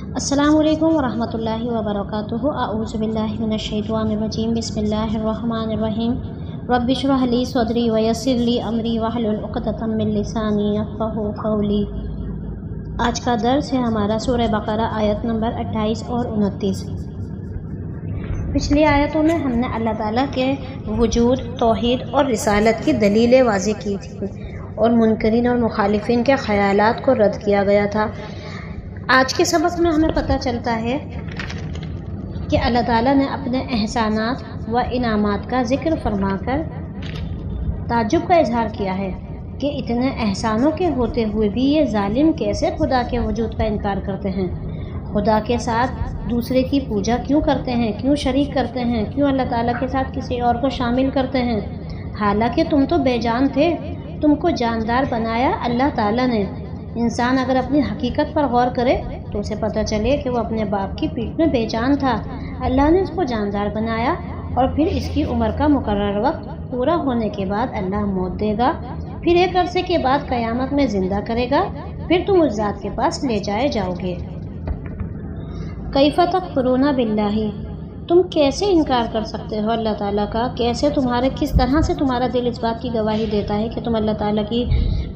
السلام علیکم ورحمۃ اللہ وبرکاتہ۔ اعوذ باللہ من الشیطان الرجیم، بسم اللہ الرحمن الرحیم۔ رب اشرح لی صدری ویسر لی امری واحلل عقدۃ من لسانی یفقہوا قولی۔ آج کا درس ہے ہمارا سورہ بقرہ آیت نمبر 28 اور 29۔ پچھلی آیتوں میں ہم نے اللہ تعالیٰ کے وجود، توحید اور رسالت کی دلیلیں واضح کی تھیں اور منکرین اور مخالفین کے خیالات کو رد کیا گیا تھا۔ آج کے سبق میں ہمیں پتہ چلتا ہے کہ اللہ تعالیٰ نے اپنے احسانات و انعامات کا ذکر فرما کر تعجب کا اظہار کیا ہے کہ اتنے احسانوں کے ہوتے ہوئے بھی یہ ظالم کیسے خدا کے وجود کا انکار کرتے ہیں، خدا کے ساتھ دوسرے کی پوجا کیوں کرتے ہیں، کیوں شریک کرتے ہیں، کیوں اللہ تعالیٰ کے ساتھ کسی اور کو شامل کرتے ہیں، حالانکہ تم تو بے جان تھے، تم کو جاندار بنایا اللہ تعالیٰ نے۔ انسان اگر اپنی حقیقت پر غور کرے تو اسے پتہ چلے کہ وہ اپنے باپ کی پیٹھ میں بے جان تھا، اللہ نے اس کو جاندار بنایا اور پھر اس کی عمر کا مقرر وقت پورا ہونے کے بعد اللہ موت دے گا، پھر ایک عرصے کے بعد قیامت میں زندہ کرے گا، پھر تم اس ذات کے پاس لے جائے جاؤ گے۔ کیف تکفرون باللہ، تم کیسے انکار کر سکتے ہو اللہ تعالیٰ کا، کس طرح سے تمہارا دل اس بات کی گواہی دیتا ہے کہ تم اللہ تعالیٰ کی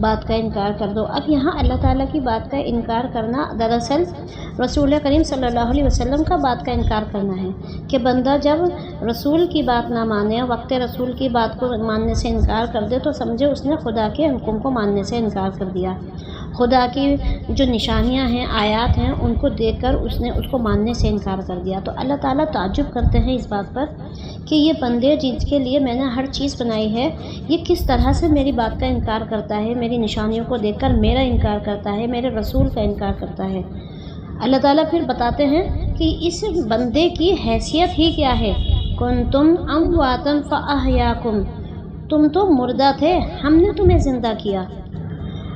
بات کا انکار کر دو۔ اب یہاں اللہ تعالیٰ کی بات کا انکار کرنا دراصل رسول کریم صلی اللہ علیہ وسلم کا بات کا انکار کرنا ہے کہ بندہ جب رسول کی بات نہ مانے، وقت رسول کی بات کو ماننے سے انکار کر دے تو سمجھے اس نے خدا کے حکم کو ماننے سے انکار کر دیا۔ خدا کی جو نشانیاں ہیں، آیات ہیں، ان کو دیکھ کر اس نے اس کو ماننے سے انکار کر دیا۔ تو اللہ تعالیٰ تعجب کرتے ہیں اس بات پر کہ یہ بندے جن کے لیے میں نے ہر چیز بنائی ہے، یہ کس طرح سے میری بات کا انکار کرتا ہے، میری نشانیوں کو دیکھ کر میرا انکار کرتا ہے، میرے رسول کا انکار کرتا ہے۔ اللہ تعالیٰ پھر بتاتے ہیں کہ اس بندے کی حیثیت ہی کیا ہے۔ کنتم امواتا فاحیاکم، تم تو مردہ تھے، ہم نے تمہیں زندہ کیا۔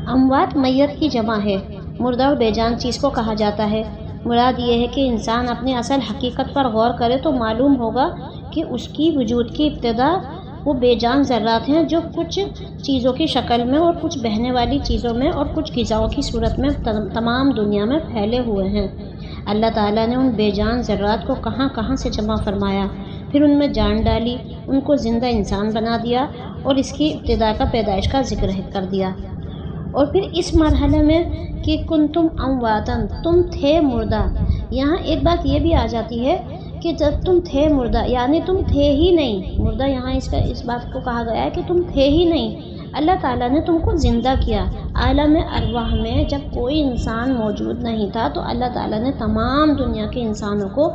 اموات میت کی جمع ہے، مردہ اور بے جان چیز کو کہا جاتا ہے۔ مراد یہ ہے کہ انسان اپنی اصل حقیقت پر غور کرے تو معلوم ہوگا کہ اس کی وجود کی ابتدا وہ بے جان ذرات ہیں جو کچھ چیزوں کی شکل میں اور کچھ بہنے والی چیزوں میں اور کچھ غذاؤں کی صورت میں تمام دنیا میں پھیلے ہوئے ہیں۔ اللہ تعالیٰ نے ان بے جان ذرات کو کہاں کہاں سے جمع فرمایا، پھر ان میں جان ڈالی، ان کو زندہ انسان بنا دیا اور اس کی ابتدا کا پیدائش کا ذکر کر دیا۔ اور پھر اس مرحلے میں کہ کنتم امواتن، تم تھے مردہ، یہاں ایک بات یہ بھی آ جاتی ہے کہ جب تم تھے مردہ یعنی تم تھے ہی نہیں، مردہ یہاں اس بات کو کہا گیا ہے کہ تم تھے ہی نہیں، اللہ تعالیٰ نے تم کو زندہ کیا۔ عالم ارواح میں جب کوئی انسان موجود نہیں تھا تو اللہ تعالیٰ نے تمام دنیا کے انسانوں کو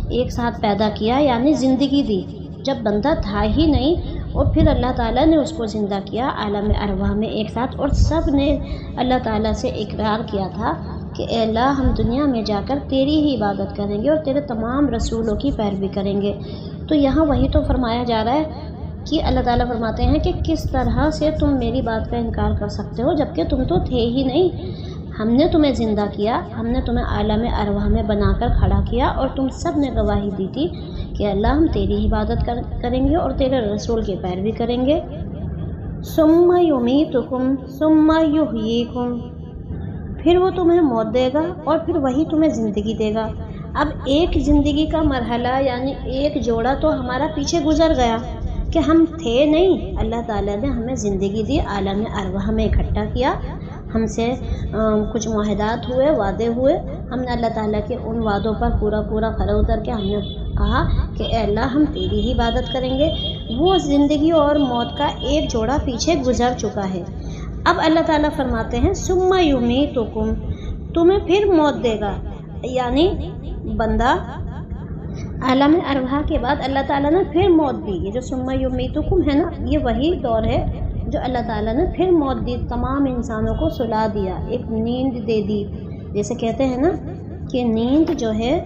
ایک ساتھ پیدا کیا، یعنی زندگی دی جب بندہ تھا ہی نہیں، اور پھر اللہ تعالیٰ نے اس کو زندہ کیا عالم ارواح میں ایک ساتھ، اور سب نے اللہ تعالیٰ سے اقرار کیا تھا کہ اے اللہ ہم دنیا میں جا کر تیری ہی عبادت کریں گے اور تیرے تمام رسولوں کی پیروی کریں گے۔ تو یہاں وہی تو فرمایا جا رہا ہے کہ اللہ تعالیٰ فرماتے ہیں کہ کس طرح سے تم میری بات کا انکار کر سکتے ہو جبکہ تم تو تھے ہی نہیں، ہم نے تمہیں زندہ کیا، ہم نے تمہیں عالم ارواح میں بنا کر کھڑا کیا اور تم سب نے گواہی دی تھی کہ اللہ ہم تیری عبادت کریں گے اور تیرے رسول کی پیروی کریں گے۔ ثم یمیتکم ثم یحییکم، پھر وہ تمہیں موت دے گا اور پھر وہی تمہیں زندگی دے گا۔ اب ایک زندگی کا مرحلہ یعنی ایک جوڑا تو ہمارا پیچھے گزر گیا کہ ہم تھے نہیں، اللہ تعالیٰ نے ہمیں زندگی دی، عالم ارواح میں اکٹھا کیا، ہم سے کچھ معاہدات ہوئے، وعدے ہوئے، ہم نے اللہ تعالیٰ کے ان وعدوں پر پورا کھرا اتر کے ہم نے کہا کہ اے اللہ ہم تیری ہی عبادت کریں گے۔ وہ زندگی اور موت کا ایک جوڑا پیچھے گزر چکا ہے۔ اب اللہ تعالیٰ فرماتے ہیں ثم یمیتکم، تمہیں پھر موت دے گا، یعنی بندہ عالم ارواح کے بعد اللہ تعالیٰ نے پھر موت دی۔ یہ جو ثم یمیتکم ہے نا، یہ وہی دور ہے جو اللہ تعالیٰ نے پھر موت دی، تمام انسانوں کو سلا دیا، ایک نیند دے دی۔ جیسے کہتے ہیں نا کہ نیند جو ہے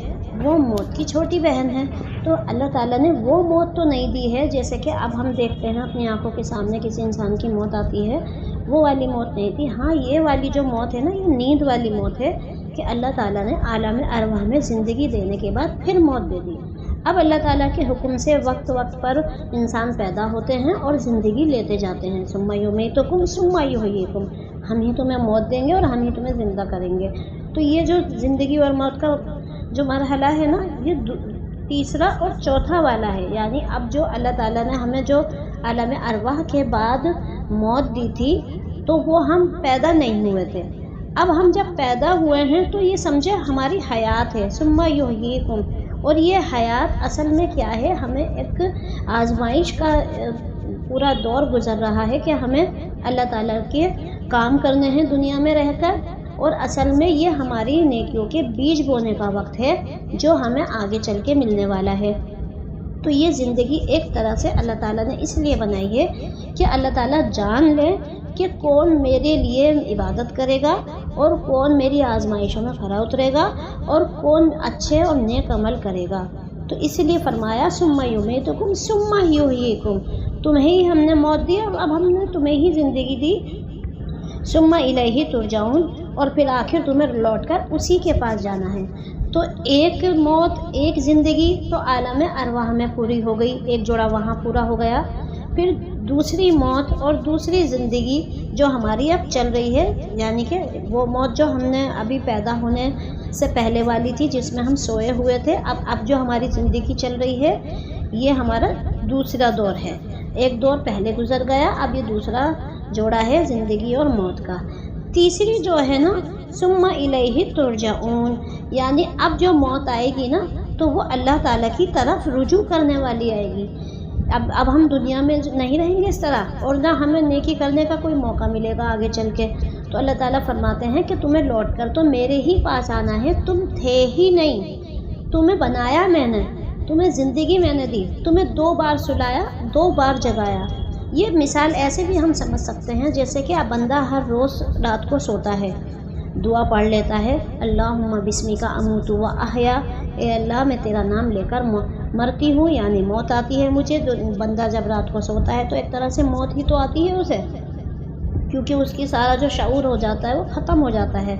وہ موت کی چھوٹی بہن ہے، تو اللہ تعالیٰ نے وہ موت تو نہیں دی ہے جیسے کہ اب ہم دیکھتے ہیں اپنی آنکھوں کے سامنے کسی انسان کی موت آتی ہے، وہ والی موت نہیں تھی۔ ہاں یہ والی جو موت ہے نا، یہ نیند والی موت ہے کہ اللہ تعالیٰ نے عالم ارواح میں زندگی دینے کے بعد پھر موت دے دی۔ اب اللہ تعالیٰ کے حکم سے وقت پر انسان پیدا ہوتے ہیں اور زندگی لیتے جاتے ہیں۔ ثم یمیتکم ثم یحییکم، ہم ہی تمہیں موت دیں گے اور ہم ہی تمہیں زندہ کریں گے۔ تو یہ جو زندگی اور موت کا جو مرحلہ ہے نا، یہ تیسرا اور چوتھا والا ہے. یعنی اب جو اللہ تعالیٰ نے ہمیں جو عالم ارواح کے بعد موت دی تھی تو وہ ہم پیدا نہیں ہوئے تھے. اب ہم جب پیدا ہوئے ہیں تو یہ سمجھے ہماری حیات ہے. ثم یحییکم. اور یہ حیات اصل میں کیا ہے؟ ہمیں ایک آزمائش کا پورا دور گزر رہا ہے کہ ہمیں اللہ تعالیٰ کے کام کرنے ہیں دنیا میں رہ کر، اور اصل میں یہ ہماری نیکیوں کے بیج بونے کا وقت ہے جو ہمیں آگے چل کے ملنے والا ہے. تو یہ زندگی ایک طرح سے اللہ تعالیٰ نے اس لیے بنائی ہے کہ اللہ تعالیٰ جان لے کہ کون میرے لیے عبادت کرے گا اور کون میری آزمائشوں میں کھرا اترے گا اور کون اچھے اور نیک عمل کرے گا. تو اس لیے فرمایا ثم یمیتکم ثم یحییکم. تمہیں ہی ہم نے موت دی اور اب ہم نے تمہیں ہی زندگی دی. ثم الیہ ترجعون. اور پھر آخر تمہیں لوٹ کر اسی کے پاس جانا ہے. تو ایک موت ایک زندگی تو عالم ارواح میں پوری ہو گئی، ایک جوڑا وہاں پورا ہو گیا. پھر دوسری موت اور دوسری زندگی جو ہماری اب چل رہی ہے، یعنی کہ وہ موت جو ہم نے ابھی پیدا ہونے سے پہلے والی تھی جس میں ہم سوئے ہوئے تھے، اب جو ہماری زندگی چل رہی ہے یہ ہمارا دوسرا دور ہے. ایک دور پہلے گزر گیا، اب یہ دوسرا جوڑا ہے زندگی اور موت کا. تیسری جو ہے نا ثم الیہ ترجعون، یعنی اب جو موت آئے گی نا تو وہ اللہ تعالیٰ کی طرف رجوع کرنے والی آئے گی. اب ہم دنیا میں نہیں رہیں گے اس طرح، اور نہ ہمیں نیکی کرنے کا کوئی موقع ملے گا آگے چل کے. تو اللہ تعالیٰ فرماتے ہیں کہ تمہیں لوٹ کر تو میرے ہی پاس آنا ہے. تم تھے ہی نہیں، تمہیں بنایا میں نے، تمہیں زندگی میں نے دی، تمہیں 2 بار سلایا، 2 بار جگایا. یہ مثال ایسے بھی ہم سمجھ سکتے ہیں جیسے کہ بندہ ہر روز رات کو سوتا ہے، دعا پڑھ لیتا ہے اللہم بسمک اموت و احیا، اے اللہ میں تیرا نام لے کر مرتی ہوں، یعنی موت آتی ہے مجھے. بندہ جب رات کو سوتا ہے تو ایک طرح سے موت ہی تو آتی ہے اسے، کیونکہ اس کی سارا جو شعور ہو جاتا ہے وہ ختم ہو جاتا ہے.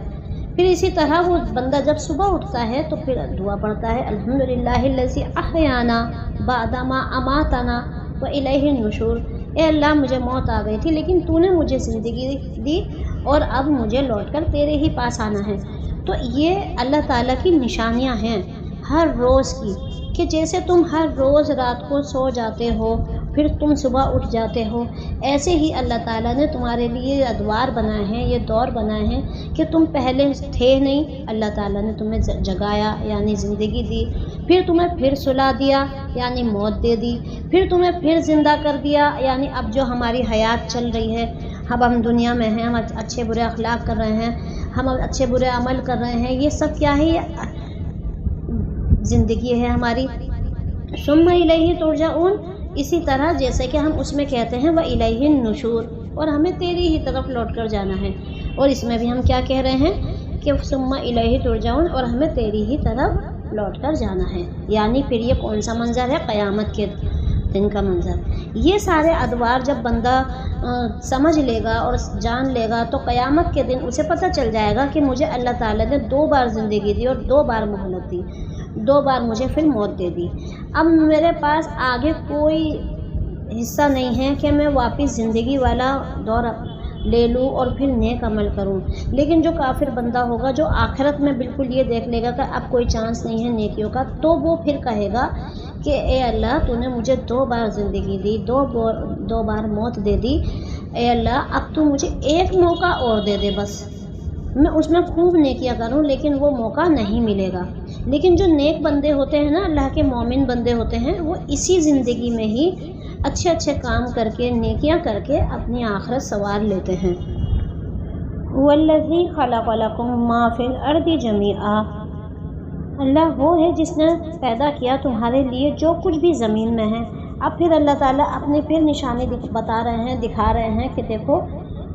پھر اسی طرح وہ بندہ جب صبح اٹھتا ہے تو پھر دعا پڑھتا ہے الحمدللہ الذی احیانا بعد ما اماتنا و الیہ النشور. اے اللہ مجھے موت آ گئی تھی لیکن تو نے مجھے زندگی دی اور اب مجھے لوٹ کر تیرے ہی پاس آنا ہے. تو یہ اللہ تعالیٰ کی نشانیاں ہیں ہر روز کی، کہ جیسے تم ہر روز رات کو سو جاتے ہو پھر تم صبح اٹھ جاتے ہو، ایسے ہی اللہ تعالیٰ نے تمہارے لیے ادوار بنائے ہیں، یہ دور بنائے ہیں کہ تم پہلے تھے نہیں، اللہ تعالیٰ نے تمہیں جگایا یعنی زندگی دی، پھر تمہیں پھر سلا دیا یعنی موت دے دی، پھر تمہیں پھر زندہ کر دیا یعنی اب جو ہماری حیات چل رہی ہے، اب ہم دنیا میں ہیں، ہم اچھے برے اخلاق کر رہے ہیں، ہم اچھے برے عمل کر رہے ہیں، یہ سب کیا ہے؟ یہ زندگی ہے ہماری. ثم الیہ ترجعون. اسی طرح جیسے کہ ہم اس میں کہتے ہیں وَإِلَيْهِ النُّشُورُ، اور ہمیں تیری ہی طرف لوٹ کر جانا ہے. اور اس میں بھی ہم کیا کہہ رہے ہیں کہ ثم الیہ ترجعون، اور ہمیں تیری ہی طرف لوٹ کر جانا ہے. یعنی پھر یہ کون سا منظر ہے؟ قیامت کے دن کا منظر. یہ سارے ادوار جب بندہ سمجھ لے گا اور جان لے گا تو قیامت کے دن اسے پتہ چل جائے گا کہ مجھے اللہ تعالیٰ نے 2 بار زندگی دی اور 2 بار مہلت دی، 2 بار مجھے پھر موت دے دی. اب میرے پاس آگے کوئی حصہ نہیں ہے کہ میں واپس زندگی والا دور لے لوں اور پھر نیک عمل کروں. لیکن جو کافر بندہ ہوگا جو آخرت میں بالکل یہ دیکھ لے گا کہ اب کوئی چانس نہیں ہے نیکیوں کا، تو وہ پھر کہے گا کہ اے اللہ تو نے مجھے 2 بار زندگی دی، 2 بار موت دے دی، اے اللہ اب تو مجھے ایک موقع اور دے دے، بس میں اس میں خوب نیکیاں کروں، لیکن وہ موقع نہیں ملے گا. لیکن جو نیک بندے ہوتے ہیں نا، اللہ کے مومن بندے ہوتے ہیں، وہ اسی زندگی میں ہی اچھے اچھے کام کر کے نیکیاں کر کے اپنی آخرت سنوار لیتے ہیں. وَالَّذِي خَلَقَ لَكُم مَّا فِي الْأَرْضِ جَمِيعًا. اللہ وہ ہے جس نے پیدا کیا تمہارے لیے جو کچھ بھی زمین میں ہے. اب پھر اللہ تعالیٰ اپنی پھر نشانی بتا رہے ہیں، دکھا رہے ہیں کہ دیکھو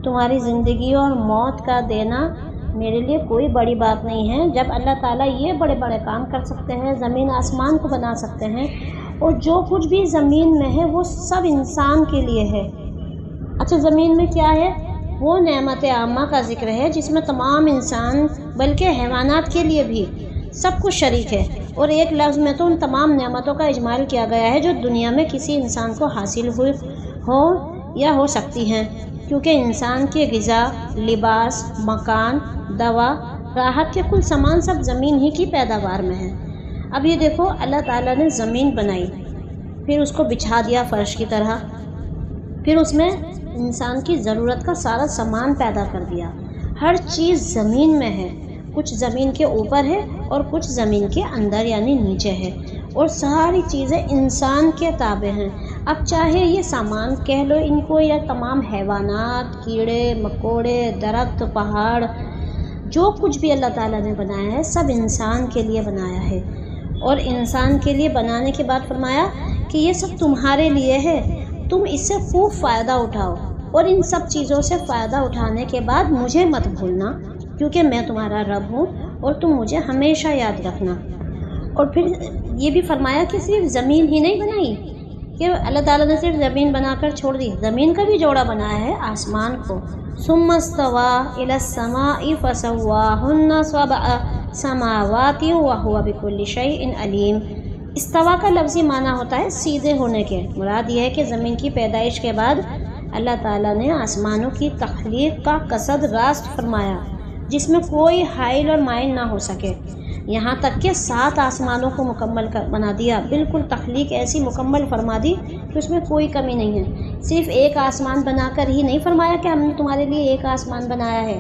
تمہاری زندگی اور موت کا دینا میرے لیے کوئی بڑی بات نہیں ہے. جب اللہ تعالیٰ یہ بڑے بڑے کام کر سکتے ہیں، زمین آسمان کو بنا سکتے ہیں، اور جو کچھ بھی زمین میں ہے وہ سب انسان کے لیے ہے. اچھا زمین میں کیا ہے؟ وہ نعمت عامہ کا ذکر ہے جس میں تمام انسان بلکہ حیوانات کے لیے بھی سب کچھ شریک ہے. اور ایک لفظ میں تو ان تمام نعمتوں کا اجمال کیا گیا ہے جو دنیا میں کسی انسان کو حاصل ہو یا ہو سکتی ہیں، کیونکہ انسان کے غذا، لباس، مکان، دوا، راحت کے کل سامان سب زمین ہی کی پیداوار میں ہے۔ اب یہ دیکھو اللہ تعالیٰ نے زمین بنائی، پھر اس کو بچھا دیا فرش کی طرح، پھر اس میں انسان کی ضرورت کا سارا سامان پیدا کر دیا۔ ہر چیز زمین میں ہے، کچھ زمین کے اوپر ہے اور کچھ زمین کے اندر یعنی نیچے ہے، اور ساری چیزیں انسان کے تابع ہیں۔ اب چاہے یہ سامان کہہ لو ان کو، یا تمام حیوانات، کیڑے مکوڑے، درخت، پہاڑ، جو کچھ بھی اللہ تعالیٰ نے بنایا ہے سب انسان کے لیے بنایا ہے۔ اور انسان کے لیے بنانے کے بعد فرمایا کہ یہ سب تمہارے لیے ہے، تم اس سے خوب فائدہ اٹھاؤ، اور ان سب چیزوں سے فائدہ اٹھانے کے بعد مجھے مت بھولنا، کیونکہ میں تمہارا رب ہوں اور تم مجھے ہمیشہ یاد رکھنا۔ اور پھر یہ بھی فرمایا کہ صرف زمین ہی نہیں بنائی، کہ اللہ تعالیٰ نے صرف زمین بنا کر چھوڑ دی، زمین کا بھی جوڑا بنایا ہے آسمان کو۔ ثم استوى الى السماء فسواهن سبع سماوات وهو بكل شيء عليم۔ استوا کا لفظی معنی ہوتا ہے سیدھے ہونے کے، مراد یہ ہے کہ زمین کی پیدائش کے بعد اللہ تعالیٰ نے آسمانوں کی تخلیق کا قصد راست فرمایا، جس میں کوئی حائل اور مائل نہ ہو سکے، یہاں تک کہ 7 آسمانوں کو مکمل بنا دیا، بالکل تخلیق ایسی مکمل فرما دی کہ اس میں کوئی کمی نہیں ہے۔ صرف ایک آسمان بنا کر ہی نہیں فرمایا کہ ہم نے تمہارے لیے ایک آسمان بنایا ہے،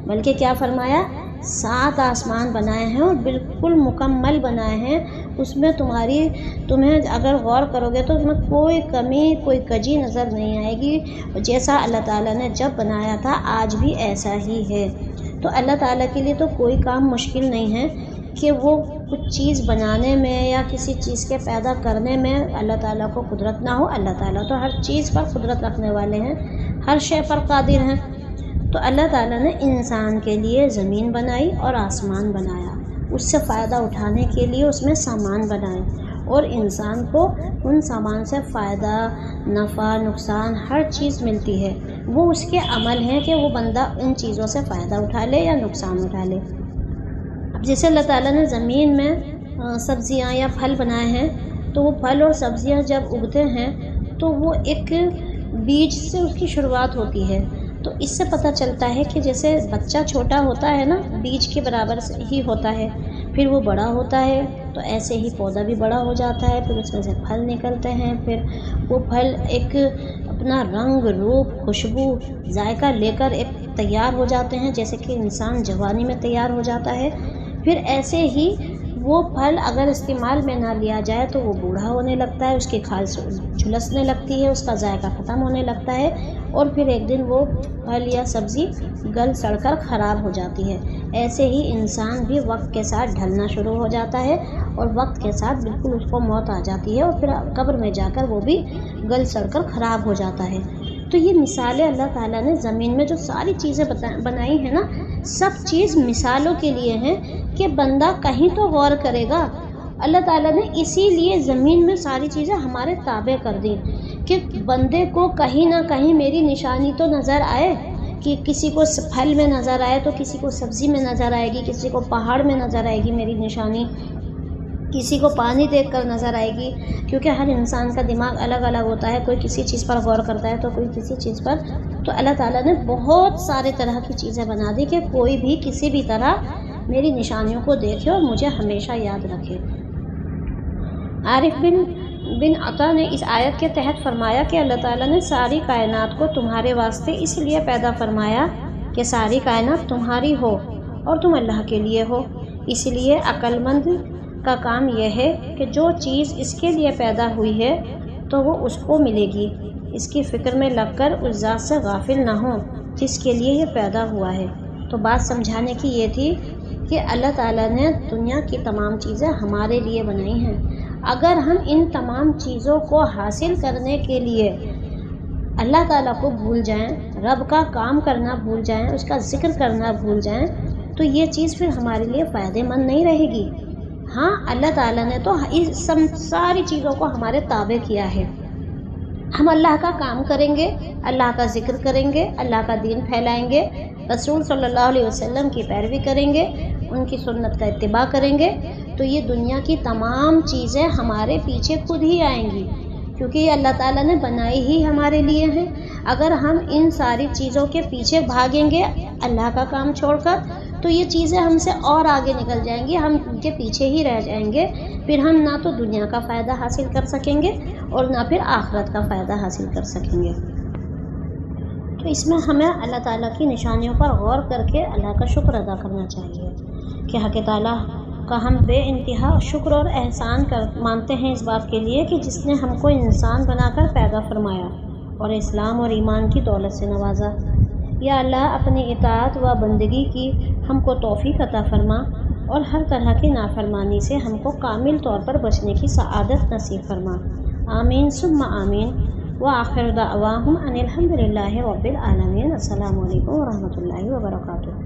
بلکہ کیا فرمایا 7 آسمان بنائے ہیں اور بالکل مکمل بنائے ہیں، اس میں تمہیں اگر غور کرو گے تو اس میں کوئی کمی کوئی کجی نظر نہیں آئے گی، جیسا اللہ تعالیٰ نے جب بنایا تھا آج بھی ایسا ہی ہے۔ تو اللہ تعالیٰ کے لیے تو کوئی کام مشکل نہیں ہے کہ وہ کچھ چیز بنانے میں یا کسی چیز کے پیدا کرنے میں اللہ تعالیٰ کو قدرت نہ ہو۔ اللہ تعالیٰ تو ہر چیز پر قدرت رکھنے والے ہیں، ہر شے پر قادر ہیں۔ تو اللہ تعالیٰ نے انسان کے لیے زمین بنائی اور آسمان بنایا، اس سے فائدہ اٹھانے کے لیے اس میں سامان بنائے، اور انسان کو ان سامان سے فائدہ، نفع، نقصان ہر چیز ملتی ہے، وہ اس کے عمل ہیں کہ وہ بندہ ان چیزوں سے فائدہ اٹھا لے یا نقصان اٹھا لے۔ اب جیسے اللہ تعالیٰ نے زمین میں سبزیاں یا پھل بنائے ہیں، تو وہ پھل اور سبزیاں جب اگتے ہیں تو وہ ایک بیج سے اس کی شروعات ہوتی ہے، تو اس سے پتہ چلتا ہے کہ جیسے بچہ چھوٹا ہوتا ہے نا، بیج کے برابر ہی ہوتا ہے، پھر وہ بڑا ہوتا ہے تو ایسے ہی پودا بھی بڑا ہو جاتا ہے، پھر اس میں سے پھل نکلتے ہیں، پھر وہ پھل ایک اپنا رنگ، روپ، خوشبو، ذائقہ لے کر ایک تیار ہو جاتے ہیں، جیسے کہ انسان جوانی میں تیار ہو جاتا ہے۔ پھر ایسے ہی وہ پھل اگر استعمال میں نہ لیا جائے تو وہ بوڑھا ہونے لگتا ہے، اس کی کھال جھلسنے لگتی ہے، اس کا ذائقہ ختم ہونے لگتا ہے، اور پھر ایک دن وہ پھل یا سبزی گل سڑ کر خراب ہو جاتی ہے۔ ایسے ہی انسان بھی وقت کے ساتھ ڈھلنا شروع ہو جاتا ہے، اور وقت کے ساتھ بالکل اس کو موت آ جاتی ہے، اور پھر قبر میں جا کر وہ بھی گل سڑ کر خراب ہو جاتا ہے۔ تو یہ مثالیں اللہ تعالیٰ نے زمین میں جو ساری چیزیں بنائی ہیں نا، سب چیز مثالوں کے لیے ہیں کہ بندہ کہیں تو غور کرے گا۔ اللہ تعالیٰ نے اسی لیے زمین میں ساری چیزیں ہمارے تابع کر دیں کہ بندے کو کہیں نہ کہیں میری نشانی تو نظر آئے، کہ کسی کو پھل میں نظر آئے تو کسی کو سبزی میں نظر آئے گی، کسی کو پہاڑ میں نظر آئے گی میری نشانی، کسی کو پانی دیکھ کر نظر آئے گی، کیونکہ ہر انسان کا دماغ الگ الگ ہوتا ہے، کوئی کسی چیز پر غور کرتا ہے تو کوئی کسی چیز پر۔ تو اللہ تعالیٰ نے بہت سارے طرح کی چیزیں بنا دی کہ کوئی بھی کسی بھی طرح میری نشانیوں کو دیکھے اور مجھے ہمیشہ یاد رکھے۔ عارف بن عطا نے اس آیت کے تحت فرمایا کہ اللہ تعالیٰ نے ساری کائنات کو تمہارے واسطے اس لیے پیدا فرمایا کہ ساری کائنات تمہاری ہو اور تم اللہ کے لیے ہو۔ اس لیے عقل مند کا کام یہ ہے کہ جو چیز اس کے لیے پیدا ہوئی ہے تو وہ اس کو ملے گی، اس کی فکر میں لگ کر اس ذات سے غافل نہ ہو جس کے لیے یہ پیدا ہوا ہے۔ تو بات سمجھانے کی یہ تھی کہ اللہ تعالیٰ نے دنیا کی تمام چیزیں ہمارے لیے بنائی ہیں۔ اگر ہم ان تمام چیزوں کو حاصل کرنے کے لیے اللہ تعالیٰ کو بھول جائیں، رب کا کام کرنا بھول جائیں، اس کا ذکر کرنا بھول جائیں، تو یہ چیز پھر ہمارے لیے فائدہ مند نہیں رہے گی۔ ہاں، اللہ تعالیٰ نے تو اس ساری چیزوں کو ہمارے تابع کیا ہے۔ ہم اللہ کا کام کریں گے، اللہ کا ذکر کریں گے، اللہ کا دین پھیلائیں گے، رسول صلی اللہ علیہ وسلم کی پیروی کریں گے، ان کی سنت کا اتباع کریں گے، تو یہ دنیا کی تمام چیزیں ہمارے پیچھے خود ہی آئیں گی، کیونکہ یہ اللہ تعالیٰ نے بنائی ہی ہمارے لیے ہیں۔ اگر ہم ان ساری چیزوں کے پیچھے بھاگیں گے اللہ کا کام چھوڑ کر، تو یہ چیزیں ہم سے اور آگے نکل جائیں گی، ہم ان کے پیچھے ہی رہ جائیں گے، پھر ہم نہ تو دنیا کا فائدہ حاصل کر سکیں گے اور نہ پھر آخرت کا فائدہ حاصل کر سکیں گے۔ تو اس میں ہمیں اللہ تعالیٰ کی نشانیوں پر غور کر کے اللہ کا شکر ادا کرنا چاہیے کہ حق تعالیٰ کا ہم بے انتہا شکر اور احسان مانتے ہیں اس بات کے لیے کہ جس نے ہم کو انسان بنا کر پیدا فرمایا اور اسلام اور ایمان کی دولت سے نوازا۔ یا اللہ اپنی اطاعت و بندگی کی ہم کو توفیق عطا فرما اور ہر طرح کی نافرمانی سے ہم کو کامل طور پر بچنے کی سعادت نصیب فرما۔ آمین ثم آمین۔ وآخر دعواہم ان الحمد للہ رب العالمین۔ السلام علیکم ورحمۃ اللہ وبرکاتہ۔